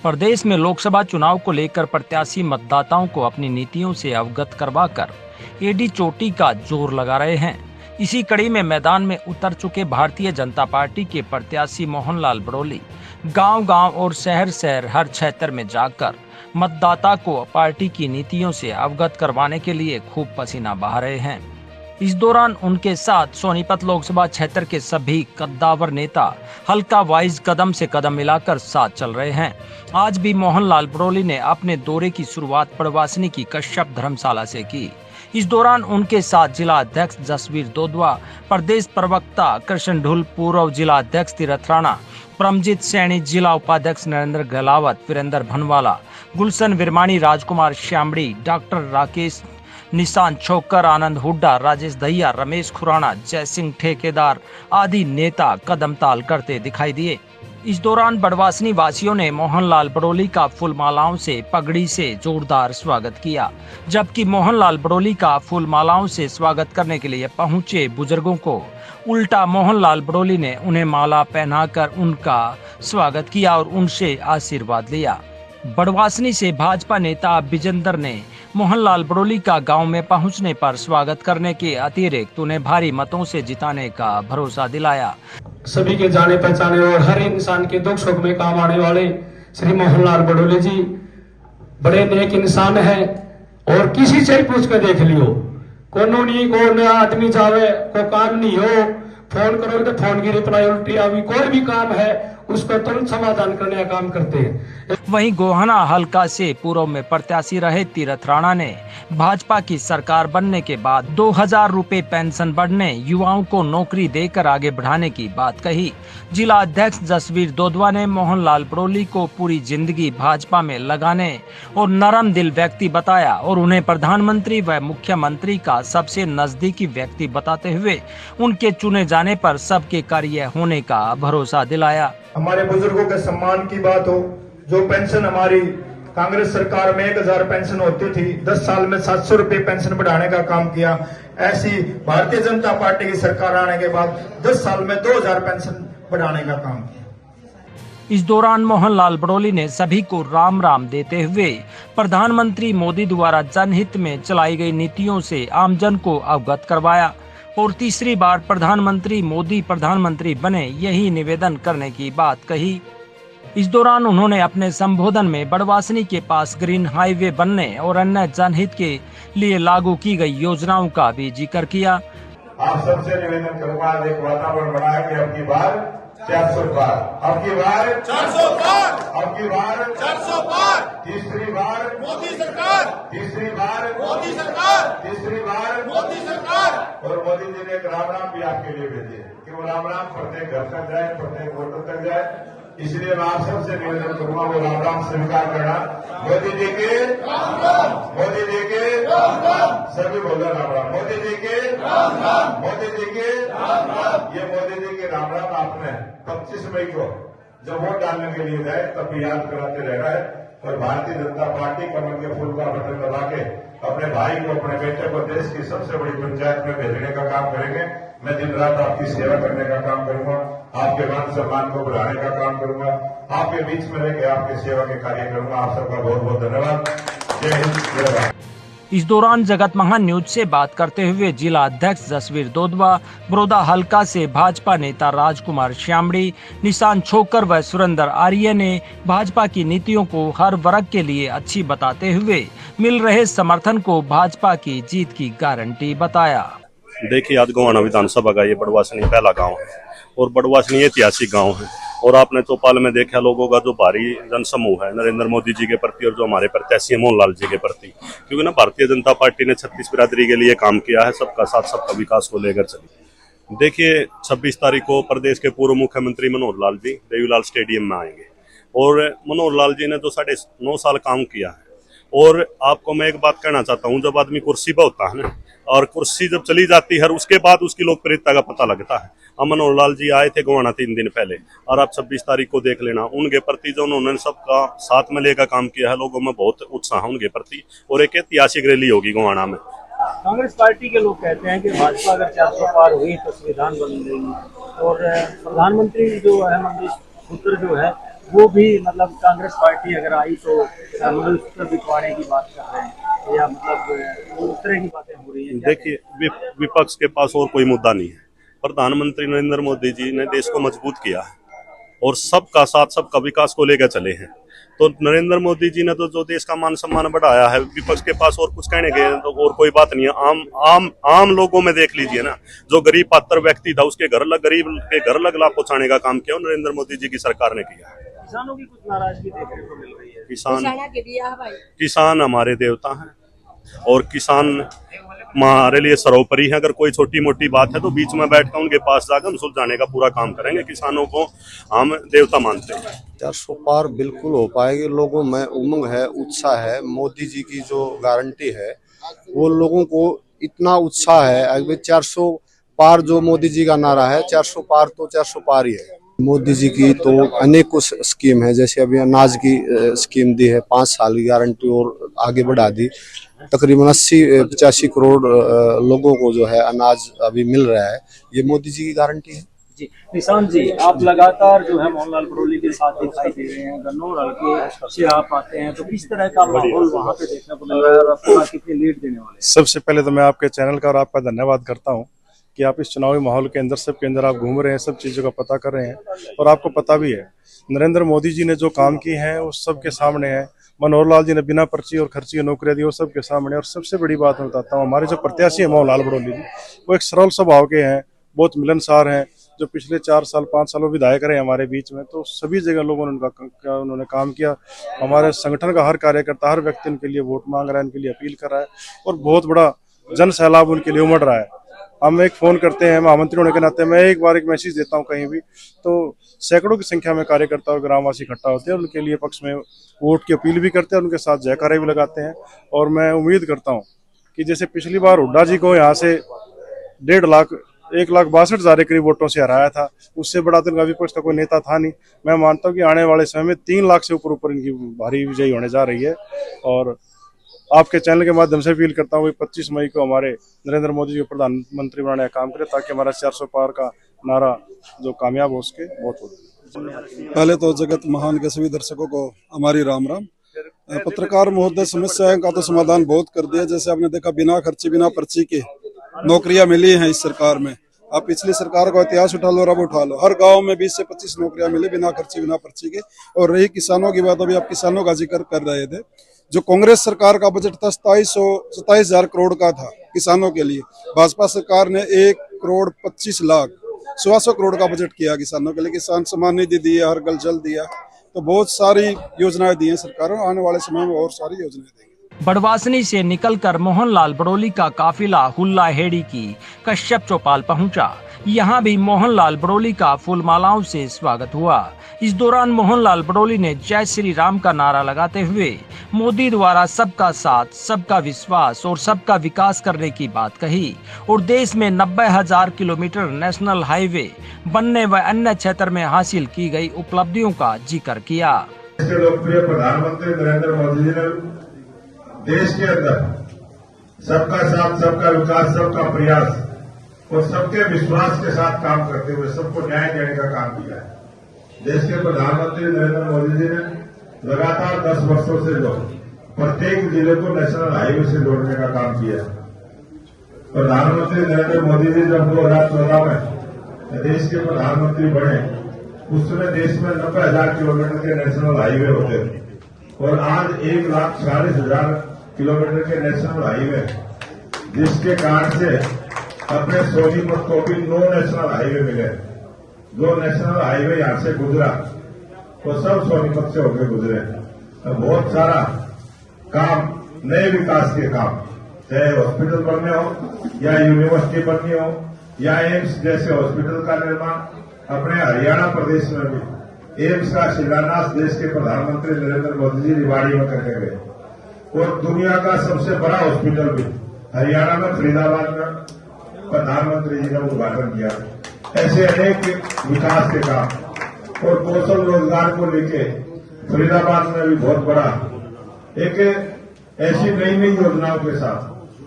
प्रदेश में लोकसभा चुनाव को लेकर प्रत्याशी मतदाताओं को अपनी नीतियों से अवगत करवाकर एडी चोटी का जोर लगा रहे हैं। इसी कड़ी में मैदान में उतर चुके भारतीय जनता पार्टी के प्रत्याशी मोहनलाल बड़ोली गांव-गांव और शहर-शहर हर क्षेत्र में जाकर मतदाता को पार्टी की नीतियों से अवगत करवाने के लिए खूब पसीना बहा रहे हैं। इस दौरान उनके साथ सोनीपत लोकसभा क्षेत्र के सभी कद्दावर नेता हल्का वाइज कदम से कदम मिलाकर साथ चल रहे हैं। आज भी मोहनलाल बड़ोली ने अपने दौरे की शुरुआत पड़वासनी की कश्यप धर्मशाला से की। इस दौरान उनके साथ जिला अध्यक्ष जसवीर दोदवा, प्रदेश प्रवक्ता कृष्ण ढुल, पूर्व जिला अध्यक्ष तीरथ राणा, परमजीत सैनी, जिला उपाध्यक्ष नरेंद्र गहलावत, वीरेंद्र भनवाला, गुलशन विरमानी, राजकुमार श्यामड़ी, डॉक्टर राकेश, निशांत छोकर, आनंद हुड्डा, राजेश दहिया, रमेश खुराना, जय सिंह ठेकेदार आदि नेता कदम ताल करते दिखाई दिए। इस दौरान बड़वासनी वासियों ने मोहनलाल बड़ोली का फूल मालाओं से, पगड़ी से जोरदार स्वागत किया, जबकि मोहनलाल बड़ोली का फूल मालाओं से स्वागत करने के लिए पहुंचे बुजुर्गों को उल्टा मोहनलाल बड़ोली ने उन्हें माला पहनाकर उनका स्वागत किया और उनसे आशीर्वाद लिया। बड़वासनी से भाजपा नेता विजेंद्र ने मोहनलाल बड़ोली का गांव में पहुंचने पर स्वागत करने के अतिरिक्त उन्हें भारी मतों से जिताने का भरोसा दिलाया। सभी के जाने पहचाने और हर इंसान के दुख सुख में काम आने वाले श्री मोहनलाल बड़ोली जी बड़े नेक इंसान है। और किसी से पूछ कर देख लियो, कोनो नहीं को आदमी जावे को काम नहीं हो, फोन करो तो फोन की रिप्लाई उल्टी आवी, कोई भी काम है उसका तुरंत समाधान करने का काम करते हैं। वहीं गोहाना हलका से पूर्व में प्रत्याशी रहे तीरथ राणा ने भाजपा की सरकार बनने के बाद 2000 रुपए पेंशन बढ़ने, युवाओं को नौकरी देकर आगे बढ़ाने की बात कही। जिला अध्यक्ष जसवीर दोदवा ने मोहनलाल बड़ोली को पूरी जिंदगी भाजपा में लगाने और नरम दिल व्यक्ति बताया और उन्हें प्रधानमंत्री व मुख्यमंत्री का सबसे नजदीकी व्यक्ति बताते हुए उनके चुने जाने पर सबके कार्य होने का भरोसा दिलाया। हमारे बुजुर्गों के सम्मान की बात हो, जो पेंशन हमारी कांग्रेस सरकार में 1000 पेंशन होती थी, 10 साल में 700 रुपए पेंशन बढ़ाने का काम किया। ऐसी भारतीय जनता पार्टी की सरकार आने के बाद 10 साल में 2000 पेंशन बढ़ाने का काम किया। इस दौरान मोहनलाल बड़ोली ने सभी को राम राम देते हुए प्रधानमंत्री मोदी द्वारा जनहित में चलाई गई नीतियों से आमजन को अवगत करवाया और तीसरी बार प्रधानमंत्री मोदी प्रधानमंत्री बने यही निवेदन करने की बात कही। इस दौरान उन्होंने अपने संबोधन में बड़वासनी के पास ग्रीन हाईवे बनने और अन्य जनहित के लिए लागू की गई योजनाओं का भी जिक्र किया। आप सबसे निवेदन करूंगा, एक वातावरण बनाया कि अब की बार 400 पार, अब की बार 400 पार, अब की बार 400 पार, तीसरी बार मोदी सरकार, तीसरी बार मोदी सरकार, तीसरी बार मोदी सरकार। और मोदी जी ने एक राम राम भी आपके लिए भेजे कि वो राम राम प्रत्येक घर तक जाए, प्रत्येक वोटर तक जाए। इसलिए मैं आप सबसे निवेदन करूंगा वो राम राम स्वीकार करना। मोदी जी के राम राम, मोदी जी के राम राम, सभी बोलो राम राम, मोदी जी के राम राम, मोदी जी के राम राम। ये मोदी जी के राम राम आपने 25 मई को जब वोट डालने के लिए जाए तब भी याद कराते रह रहा है। और भारतीय जनता पार्टी कमल के फूल का बटन दबा के अपने भाई को, अपने बेटे को देश की सबसे बड़ी पंचायत में भेजने का काम करेंगे। मैं दिन रात आपकी सेवा करने का काम करूंगा, आपके मान सम्मान को बढ़ाने का काम करूंगा, आपके बीच में रहकर आपकी सेवा के कार्य करूंगा। आप सबका बहुत बहुत धन्यवाद। जय हिंद, जय भारत। इस दौरान जगत महान न्यूज से बात करते हुए जिला अध्यक्ष जसवीर दोदवा, बड़ौदा हल्का से भाजपा नेता राजकुमार श्यामड़ी, निशांत छोकर व सुरेंद्र आर्य ने भाजपा की नीतियों को हर वर्ग के लिए अच्छी बताते हुए मिल रहे समर्थन को भाजपा की जीत की गारंटी बताया। देखिए, आज गोहाना विधानसभा का ये बड़वासनी पहला गांव है और बड़वासनी ऐतिहासिक गांव है। और आपने चौपाल में देखा लोगों का जो भारी जनसमूह है नरेंद्र मोदी जी के प्रति और जो हमारे प्रत्याशी है मोहनलाल जी के प्रति, क्योंकि ना भारतीय जनता पार्टी ने 36 बिरादरी के लिए काम किया है, सबका साथ सबका विकास को लेकर चली। देखिए, 26 तारीख को प्रदेश के पूर्व मुख्यमंत्री मनोहर लाल जी देवीलाल स्टेडियम में आएंगे और मनोहर लाल जी ने तो 9.5 साल काम किया है। और आपको मैं एक बात कहना चाहता हूँ, जब आदमी कुर्सी पर होता है ना और कुर्सी जब चली जाती है उसके बाद उसकी लोकप्रियता का पता लगता है। मनोहर लाल जी आए थे गोहाना 3 दिन पहले और आप 26 तारीख को देख लेना उनके प्रति जो उन्होंने सबका साथ में लेकर काम किया है, लोगों में बहुत उत्साह है उनके प्रति और एक ऐतिहासिक रैली होगी गोहाना में। कांग्रेस पार्टी के लोग कहते हैं कि भाजपा अगर 400 पार हुई तो संविधान बन गई और प्रधानमंत्री जो है मंत्री पुत्र जो है वो भी मतलब कांग्रेस पार्टी अगर आई तो मतलब उस पर बिकवाने की बात कर रहे हैं या मतलब उस तरह की बातें हो रही हैं। देखिए, विपक्ष के पास और कोई मुद्दा नहीं है। प्रधानमंत्री नरेंद्र मोदी जी ने देश को मजबूत किया है और सबका साथ, सबका विकास को लेकर चले हैं। तो नरेंद्र मोदी जी ने तो जो देश का मान सम्मान बढ़ाया है, विपक्ष के पास और कुछ कहने के तो और कोई बात नहीं है। आम लोगों में देख लीजिए ना, जो गरीब पात्र व्यक्ति था उसके गरीब के घर लग लाभ पहुंचाने का काम किया नरेंद्र मोदी जी की सरकार ने किया। किसानों की कुछ नाराजगी देखने को मिल रही है। किसान हमारे देवता हैं और किसान हमारे लिए सर्वोपरि है। अगर कोई छोटी मोटी बात है तो बीच में बैठकर उनके पास जाकर हम सुलझाने का पूरा काम करेंगे। किसानों को हम देवता मानते हैं। 400 पार बिल्कुल हो पाएगी। लोगों में उमंग है, उत्साह है। मोदी जी की जो गारंटी है वो लोगों को इतना उत्साह है। अभी 400 पार जो मोदी जी का नारा है, 400 पार तो 400 पार ही है। मोदी जी की तो अनेकों स्कीम है, जैसे अभी अनाज की स्कीम दी है, 5 साल की गारंटी और आगे बढ़ा दी। तकरीबन 80-85 करोड़ लोगों को जो है अनाज अभी मिल रहा है। ये मोदी जी की गारंटी है। जी निशांत जी, आप लगातार जो है मोहनलाल बड़ौली के साथ दिखाई दे रहे हैं। गन्नौर हल्के से आप आते हैं तो किस तरह का माहौल वहाँ पे देखने को मिल रहा है और आपको कितनी लीड देने वाले हैं? सबसे पहले तो मैं आपके चैनल का और आपका धन्यवाद करता हूँ कि आप इस चुनावी माहौल के अंदर, सबके अंदर आप घूम रहे हैं, सब चीज़ों का पता कर रहे हैं। और आपको पता भी है नरेंद्र मोदी जी ने जो काम किए हैं वो सबके सामने है। मनोहर लाल जी ने बिना पर्ची और खर्ची की नौकरियां दी, वो सबके सामने। और सबसे बड़ी बात मैं बताता हूँ, हमारे जो प्रत्याशी है मोहनलाल बड़ौली जी, वो एक सरल स्वभाव के हैं, बहुत मिलनसार हैं। जो पिछले 4 साल 5 साल विधायक रहे हमारे बीच में, तो सभी जगह लोगों ने उन्होंने काम किया। हमारे संगठन का हर कार्यकर्ता, हर व्यक्ति उनके लिए वोट मांग रहा है, उनके लिए अपील कर रहा है और बहुत बड़ा जन सैलाब उनके लिए उमड़ रहा है। हम एक फोन करते हैं, महामंत्री होने के नाते मैं एक बार एक मैसेज देता हूं कहीं भी, तो सैकड़ों की संख्या में कार्यकर्ता और ग्रामवासी इकट्ठा होते हैं। उनके लिए पक्ष में वोट की अपील भी करते हैं, उनके साथ जयकारे भी लगाते हैं। और मैं उम्मीद करता हूं कि जैसे पिछली बार हुड्डा जी को यहाँ से 1,62,000 के करीब वोटों से हराया था, उससे बड़ा तो विपक्ष का कोई नेता था नहीं। मैं मानता हूँ कि आने वाले समय में 3 लाख से ऊपर इनकी भारी विजयी होने जा रही है। और आपके चैनल के माध्यम से अपील करता हूँ कि 25 मई को हमारे नरेंद्र मोदी जी को प्रधानमंत्री बनाने का काम करें, ताकि हमारा 400 पार का नारा जो कामयाब हो उसके बहुत हो। पहले तो जगत महान के सभी दर्शकों को हमारी राम राम। पत्रकार महोदय, समस्याओं का तो समाधान बहुत कर दिया। जैसे आपने देखा, बिना खर्ची बिना पर्ची के नौकरियां मिली हैं इस सरकार में। आप पिछली सरकार का इतिहास उठा लो और अब उठा लो, हर गांव में 20 से 25 नौकरियां मिली बिना खर्ची बिना पर्ची के। और रही किसानों की बात, अभी आप किसानों का जिक्र कर रहे थे। जो कांग्रेस सरकार का बजट था 27,000 करोड़ का था किसानों के लिए, भाजपा सरकार ने 1,25,00,000 करोड़ का बजट किया किसानों के लिए। किसान सम्मान निधि दिया, हर घर जल दिया, तो बहुत सारी योजनाएं दी हैं सरकार। आने वाले समय में और सारी योजनाएं देंगे। बड़वासनी से निकलकर मोहनलाल बड़ौली का काफिला हुल्ला हेड़ी की कश्यप चौपाल पहुंचा। यहाँ भी मोहनलाल बड़ौली का फूलमालाओं से स्वागत हुआ। इस दौरान मोहनलाल बड़ौली ने जय श्री राम का नारा लगाते हुए मोदी द्वारा सबका साथ, सबका विश्वास और सबका विकास करने की बात कही और देश में 90,000 किलोमीटर नेशनल हाईवे बनने व अन्य क्षेत्र में हासिल की गई उपलब्धियों का जिक्र किया। लोकप्रिय प्रधानमंत्री नरेंद्र मोदी जी ने देश के अंदर सबका साथ, सबका विकास, सबका प्रयास और सबके विश्वास के साथ काम करते हुए सबको न्याय देने का काम किया है। देश के प्रधानमंत्री नरेंद्र मोदी जी ने लगातार 10 वर्षों से जो प्रत्येक जिले को नेशनल हाईवे से जोड़ने का काम किया है। प्रधानमंत्री नरेंद्र मोदी जी जब 2014 में देश के प्रधानमंत्री बने, उस समय देश में 90,000 किलोमीटर के नेशनल हाईवे होते थे और आज 1,40,000 किलोमीटर के नेशनल हाईवे, जिसके कारण से अपने सोनीपत को भी 9 नेशनल हाईवे मिले। जो नेशनल हाईवे यहाँ से गुजरा वो सब सोनीपत से होकर गुजरे। तो बहुत सारा काम, नए विकास के काम, चाहे हॉस्पिटल बनने हो या यूनिवर्सिटी बननी हो या एम्स जैसे हॉस्पिटल का निर्माण। अपने हरियाणा प्रदेश में भी एम्स का शिलान्यास देश के प्रधानमंत्री नरेंद्र मोदी जी रिवाड़ी में करके गए और दुनिया का सबसे बड़ा हॉस्पिटल भी हरियाणा में फरीदाबाद में प्रधानमंत्री जी ने उद्घाटन किया। ऐसे अनेक विकास के काम और कौशल रोजगार को लेके फरीदाबाद में भी बहुत बड़ा एक ऐसी नई नई योजनाओं के साथ,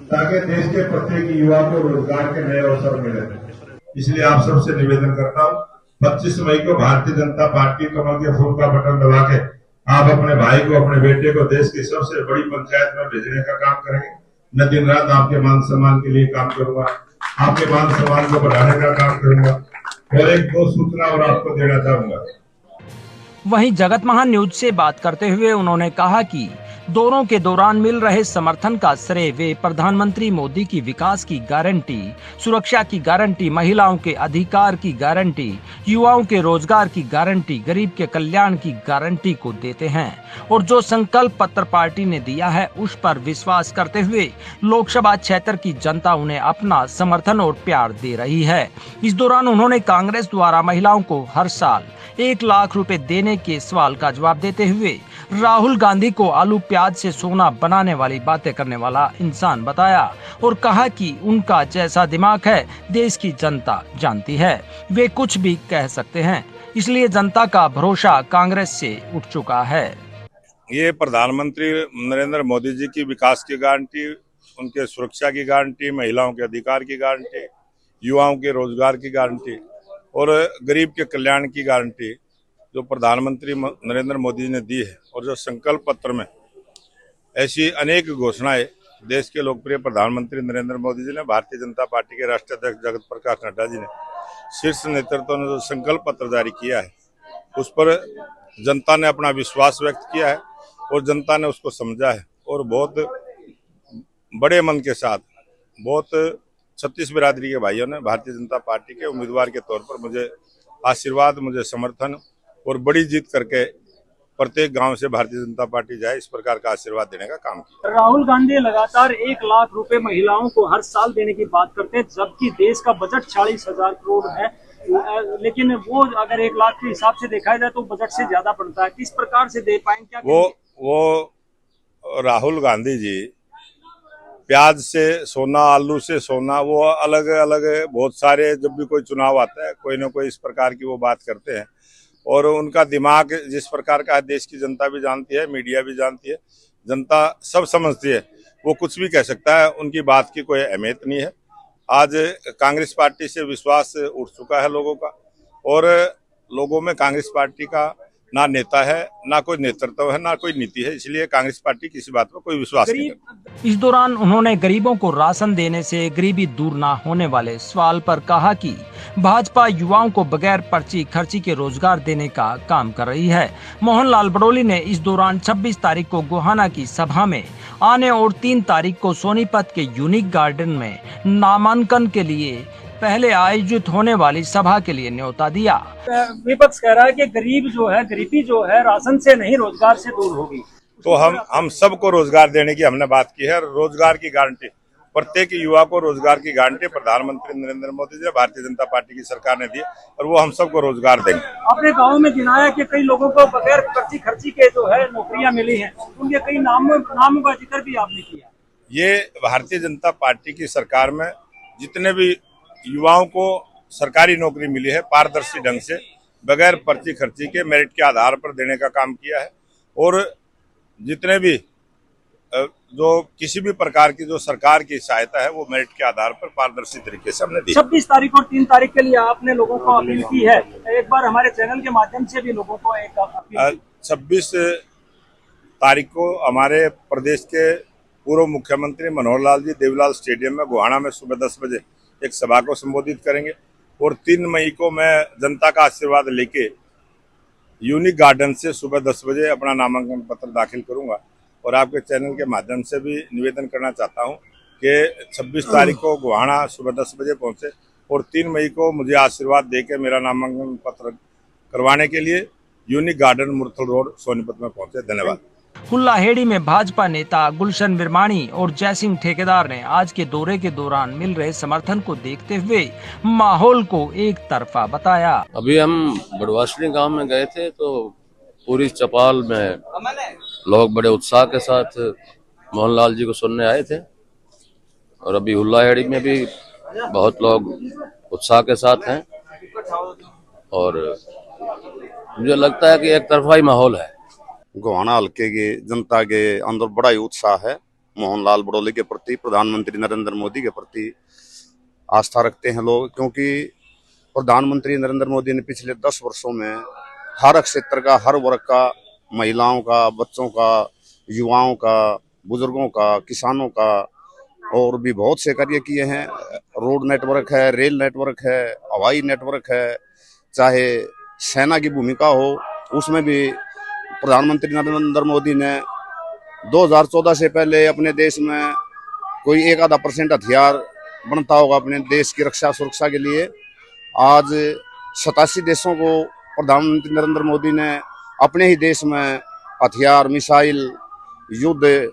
ताकि देश के प्रत्येक युवा को रोजगार के नए अवसर मिले। इसलिए आप सबसे निवेदन करता हूं, 25 मई को भारतीय जनता पार्टी कमल के फूल का बटन दबा के आप अपने भाई को, अपने बेटे को देश की सबसे बड़ी पंचायत में भेजने का काम करेंगे। मैं दिन रात आपके मान सम्मान के लिए काम करूंगा, आपके मान सम्मान को बढ़ाने का काम करूंगा। और एक दो सूचना और आपको देना चाहूंगा। वहीं जगत महान न्यूज से बात करते हुए उन्होंने कहा कि दोनों के दौरान मिल रहे समर्थन का श्रेय वे प्रधानमंत्री मोदी की विकास की गारंटी, सुरक्षा की गारंटी, महिलाओं के अधिकार की गारंटी, युवाओं के रोजगार की गारंटी, गरीब के कल्याण की गारंटी को देते हैं और जो संकल्प पत्र पार्टी ने दिया है उस पर विश्वास करते हुए लोकसभा क्षेत्र की जनता उन्हें अपना समर्थन और प्यार दे रही है। इस दौरान उन्होंने कांग्रेस द्वारा महिलाओं को हर साल 1 लाख रुपए देने के सवाल का जवाब देते हुए राहुल गांधी को आलू प्याज से सोना बनाने वाली बातें करने वाला इंसान बताया और कहा कि उनका जैसा दिमाग है देश की जनता जानती है, वे कुछ भी कह सकते हैं, इसलिए जनता का भरोसा कांग्रेस से उठ चुका है। ये प्रधानमंत्री नरेंद्र मोदी जी की विकास की गारंटी, उनके सुरक्षा की गारंटी, महिलाओं के अधिकार की गारंटी, युवाओं के रोजगार की गारंटी और गरीब के कल्याण की गारंटी जो प्रधानमंत्री नरेंद्र मोदी जी ने दी है और जो संकल्प पत्र में ऐसी अनेक घोषणाएं देश के लोकप्रिय प्रधानमंत्री नरेंद्र मोदी जी ने, भारतीय जनता पार्टी के राष्ट्रीय अध्यक्ष जगत प्रकाश नड्डा जी ने, शीर्ष नेतृत्व ने जो संकल्प पत्र जारी किया है उस पर जनता ने अपना विश्वास व्यक्त किया है और जनता ने उसको समझा है और बहुत बड़े मन के साथ, बहुत 36 बिरादरी के भाइयों ने भारतीय जनता पार्टी के उम्मीदवार के तौर पर मुझे आशीर्वाद, मुझे समर्थन और बड़ी जीत करके प्रत्येक गांव से भारतीय जनता पार्टी जाए इस प्रकार का आशीर्वाद देने का काम किया। राहुल गांधी लगातार 1 लाख रुपए महिलाओं को हर साल देने की बात करते हैं, जबकि देश का बजट 40,000 करोड़ है, लेकिन वो अगर 1 लाख के हिसाब से देखा जाए तो बजट से ज्यादा पड़ता है। किस प्रकार से दे पाएंगे क्या? वो राहुल गांधी जी प्याज से सोना, आलू से सोना, वो अलग अलग बहुत सारे, जब भी कोई चुनाव आता है कोई ना कोई इस प्रकार की वो बात करते हैं और उनका दिमाग जिस प्रकार का है देश की जनता भी जानती है, मीडिया भी जानती है, जनता सब समझती है, वो कुछ भी कह सकता है, उनकी बात की कोई अहमियत नहीं है। आज कांग्रेस पार्टी से विश्वास उठ चुका है लोगों का और लोगों में कांग्रेस पार्टी का ना नेता है, ना कोई नेतृत्व है, ना कोई नीति है, इसलिए कांग्रेस पार्टी किसी बात पर कोई विश्वास नहीं करती। इस दौरान उन्होंने गरीबों को राशन देने से गरीबी दूर ना होने वाले सवाल पर कहा कि भाजपा युवाओं को बगैर पर्ची खर्ची के रोजगार देने का काम कर रही है। मोहनलाल बड़ोली ने इस दौरान 26 तारीख को गोहाना की सभा में आने और 3 तारीख को सोनीपत के यूनिक गार्डन में नामांकन के लिए पहले आयोजित होने वाली सभा के लिए न्योता दिया। विपक्ष कह रहा है कि गरीब जो है, गरीबी जो है राशन से नहीं रोजगार से दूर होगी। तो हम सबको रोजगार देने की हमने बात की है। रोजगार की गारंटी, प्रत्येक युवा को रोजगार की गारंटी प्रधानमंत्री नरेंद्र मोदी जी, भारतीय जनता पार्टी की सरकार ने दी और वो हम सबको रोजगार देंगे। अपने गाँव में गिनाया कि कई लोगों को बगैर पर्ची खर्ची के जो है नौकरियां मिली हैं, उनके कई नामों का जिक्र भी आपने किया। ये भारतीय जनता पार्टी की सरकार में जितने भी युवाओं को सरकारी नौकरी मिली है पारदर्शी ढंग से, बगैर पर्ची खर्ची के मेरिट के आधार पर देने का काम किया है और जितने भी जो किसी भी प्रकार की जो सरकार की सहायता है वो मेरिट के आधार पर पारदर्शी तरीके से हमने दी। 26 तारीख और 3 तारीख के लिए आपने लोगों को अपील की है, एक बार हमारे चैनल के माध्यम से भी लोगों को एक अपील। 26 तारीख को हमारे प्रदेश के पूर्व मुख्यमंत्री मनोहर लाल जी देवीलाल स्टेडियम में गोहाना में सुबह 10 बजे एक सभा को संबोधित करेंगे और 3 मई को मैं जनता का आशीर्वाद लेके यूनिक गार्डन से सुबह 10 बजे अपना नामांकन पत्र दाखिल करूंगा और आपके चैनल के माध्यम से भी निवेदन करना चाहता हूं कि 26 तारीख को गोहाना सुबह 10 बजे पहुंचे और 3 मई को मुझे आशीर्वाद देके मेरा नामांकन पत्र करवाने के लिए unique garden Murthal road Sonipat में पहुंचे। धन्यवाद। हुल्लाहेड़ी में भाजपा नेता गुलशन बिरमानी और जयसिंह ठेकेदार ने आज के दौरे के दौरान मिल रहे समर्थन को देखते हुए माहौल को एक तरफा बताया। अभी हम बड़वासनी गांव में गए थे तो पूरी चपाल में लोग बड़े उत्साह के साथ मोहनलाल जी को सुनने आए थे और अभी हुल्लाहेड़ी में भी बहुत लोग उत्साह के साथ हैं और मुझे लगता है कि एक तरफा ही माहौल है। गोहाना हल्के की जनता के अंदर बड़ा ही उत्साह है। मोहनलाल बड़ोली के प्रति, प्रधानमंत्री नरेंद्र मोदी के प्रति आस्था रखते हैं लोग, क्योंकि प्रधानमंत्री नरेंद्र मोदी ने पिछले 10 वर्षों में हर क्षेत्र का, हर वर्ग का, महिलाओं का, बच्चों का, युवाओं का, बुजुर्गों का, किसानों का और भी बहुत से कार्य किए हैं। रोड नेटवर्क है, रेल नेटवर्क है, हवाई नेटवर्क है, चाहे सेना की भूमिका हो, उसमें भी प्रधानमंत्री नरेंद्र मोदी ने 2014 से पहले अपने देश में कोई 1-आधा% हथियार बनता होगा अपने देश की रक्षा सुरक्षा के लिए। आज 87 देशों को प्रधानमंत्री नरेंद्र मोदी ने अपने ही देश में हथियार, मिसाइल, युद्ध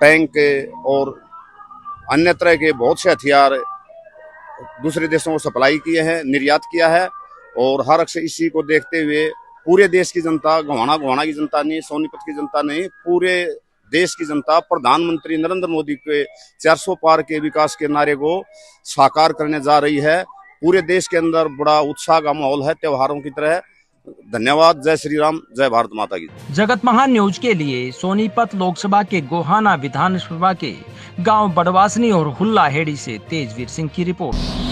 टैंक और अन्य तरह के बहुत से हथियार दूसरे देशों को सप्लाई किए हैं, निर्यात किया है। और हर अक्सर इसी को देखते हुए पूरे देश की जनता, गोहाना की जनता नहीं, सोनीपत की जनता नहीं, पूरे देश की जनता प्रधानमंत्री नरेंद्र मोदी के 400 पार के विकास के नारे को साकार करने जा रही है। पूरे देश के अंदर बड़ा उत्साह का माहौल है, त्योहारों की तरह। धन्यवाद। जय श्री राम, जय भारत माता की। जगत महान न्यूज के लिए सोनीपत लोकसभा के गोहाना विधानसभा के गांव बड़वासनी और हुल्लाहेड़ी से तेजवीर सिंह की रिपोर्ट।